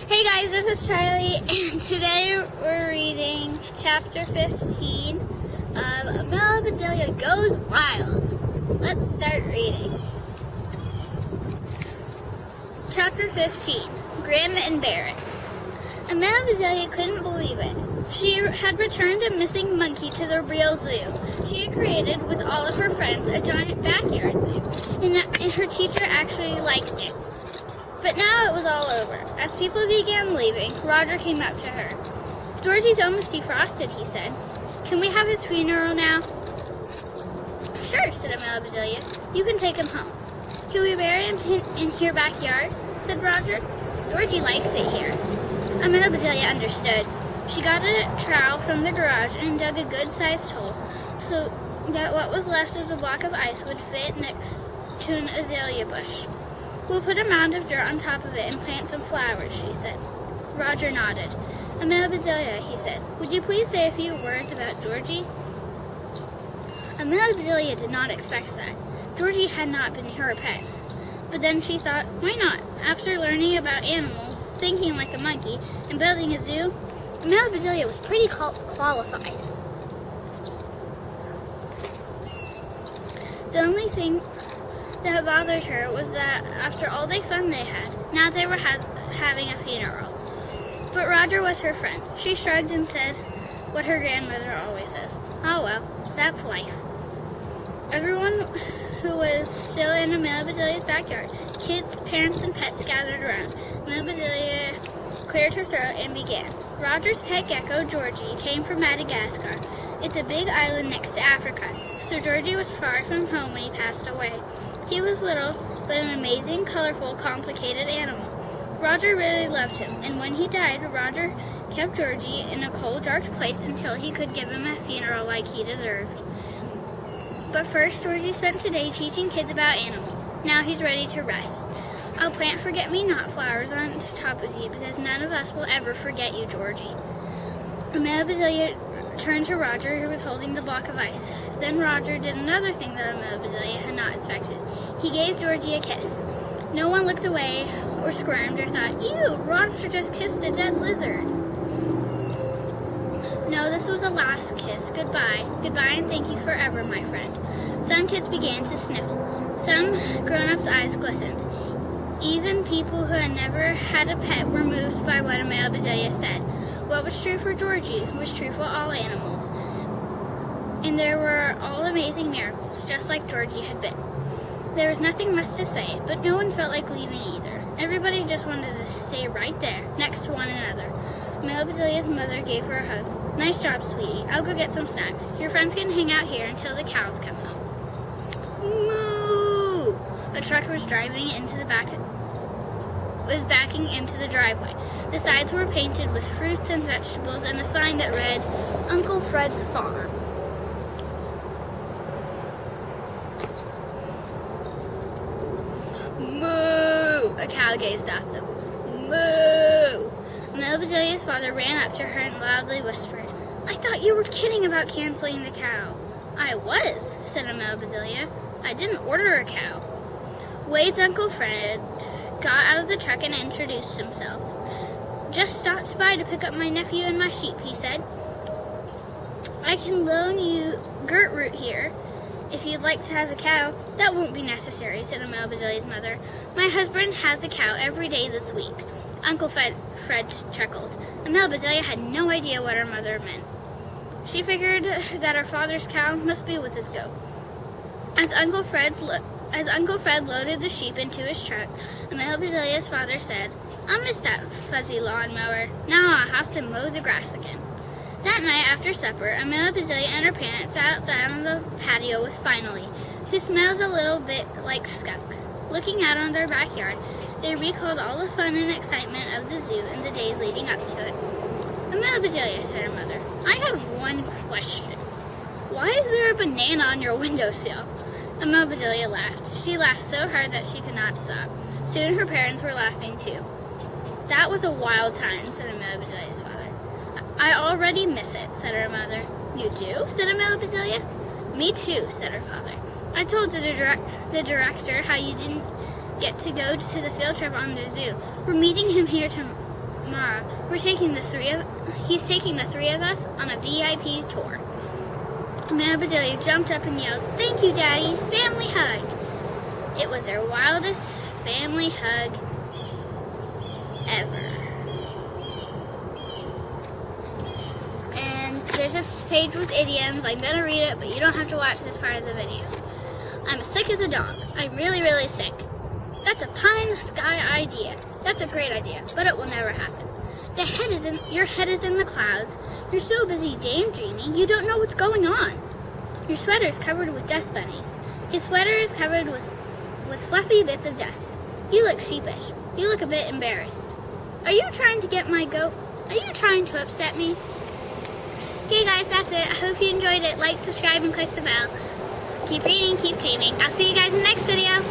Hey guys, this is Charlie, and today we're reading chapter 15 of Amelia Bedelia Goes Wild. Let's start reading. Chapter 15, Grim and Barren. Amelia Bedelia couldn't believe it. She had returned a missing monkey to the real zoo. She had created, with all of her friends, a giant backyard zoo, and her teacher actually liked it. But now it was all over. As people began leaving, Roger came up to her. "Georgie's almost defrosted," he said. "Can we have his funeral now?" "Sure," said Amelia Bedelia. "You can take him home." "Can we bury him in your backyard?" said Roger. "Georgie likes it here." Amelia Bedelia understood. She got a trowel from the garage and dug a good-sized hole so that what was left of the block of ice would fit next to an azalea bush. "We'll put a mound of dirt on top of it and plant some flowers," she said. Roger nodded. "Amelia Bedelia," he said, "would you please say a few words about Georgie?" Amelia Bedelia did not expect that. Georgie had not been her pet. But then she thought, why not? After learning about animals, thinking like a monkey, and building a zoo, Amelia Bedelia was pretty qualified. The only thing that bothered her was that after all the fun they had, now they were having a funeral. But Roger was her friend. She shrugged and said what her grandmother always says, "Oh well, that's life." Everyone who was still in Amelia Bedelia's backyard, kids, parents, and pets gathered around. Amelia Bedelia cleared her throat and began. Roger's pet gecko, Georgie, came from Madagascar. It's a big island next to Africa, so Georgie was far from home when he passed away. He was little, but an amazing, colorful, complicated animal. Roger really loved him, and when he died, Roger kept Georgie in a cold, dark place until he could give him a funeral like he deserved. But first, Georgie spent today teaching kids about animals. Now he's ready to rest. "I'll plant forget-me-not flowers on top of you because none of us will ever forget you, Georgie." Amelia Bedelia turned to Roger, who was holding the block of ice. Then Roger did another thing that Amelia Bedelia had not expected. He gave Georgie a kiss. No one looked away or squirmed or thought, "Ew, Roger just kissed a dead lizard." No, this was a last kiss. Goodbye. Goodbye and thank you forever, my friend. Some kids began to sniffle. Some grown-ups' eyes glistened. Even people who had never had a pet were moved by what Amelia Bedelia said. What was true for Georgie was true for all animals. And there were all amazing miracles, just like Georgie had been. There was nothing much to say, but no one felt like leaving either. Everybody just wanted to stay right there, next to one another. Amelia Bedelia's mother gave her a hug. "Nice job, sweetie. I'll go get some snacks. Your friends can hang out here until the cows come home." Moo! A truck was backing into the driveway. The sides were painted with fruits and vegetables and a sign that read, "Uncle Fred's Farm." Moo! A cow gazed at them. Moo! Amelia Bedelia's father ran up to her and loudly whispered, "I thought you were kidding about canceling the cow." "I was," said Amelia Bedelia. "I didn't order a cow." Wade's Uncle Fred got out of the truck and introduced himself. "Just stopped by to pick up my nephew and my sheep," he said. "I can loan you Gertrude here if you'd like to have a cow." "That won't be necessary," said Amelia Bedelia's mother. "My husband has a cow every day this week." Uncle Fred chuckled. Amelia Bedelia had no idea what her mother meant. She figured that her father's cow must be with his goat. As Uncle Fred loaded the sheep into his truck, Amelia Bedelia's father said, "I'll miss that fuzzy lawnmower. Now I'll have to mow the grass again." That night after supper, Amelia Bedelia and her parents sat outside on the patio with Finally, who smelled a little bit like skunk. Looking out on their backyard, they recalled all the fun and excitement of the zoo and the days leading up to it. "Amelia Bedelia," said her mother, "I have one question. Why is there a banana on your windowsill?" Amelia Bedelia laughed. She laughed so hard that she could not stop. Soon her parents were laughing too. "That was a wild time," said Amelia Bedelia's father. "I already miss it," said her mother. "You do?" said Amelia Bedelia. "Me too," said her father. "I told the director how you didn't get to go to the field trip on the zoo. We're meeting him here tomorrow, he's taking the three of us on a VIP tour. Amelia Bedelia jumped up and yelled, "Thank you, Daddy! Family hug!" It was their wildest family hug ever. And there's a page with idioms. I'm going to read it, but you don't have to watch this part of the video. I'm as sick as a dog. I'm really, really sick. That's a pie-in-the-sky idea. That's a great idea, but it will never happen. Your head is in the clouds. You're so busy daydreaming, you don't know what's going on. Your sweater's covered with dust bunnies. His sweater is covered with fluffy bits of dust. You look sheepish. You look a bit embarrassed. Are you trying to get my goat? Are you trying to upset me? Okay, guys, that's it. I hope you enjoyed it. Like, subscribe, and click the bell. Keep reading, keep dreaming. I'll see you guys in the next video.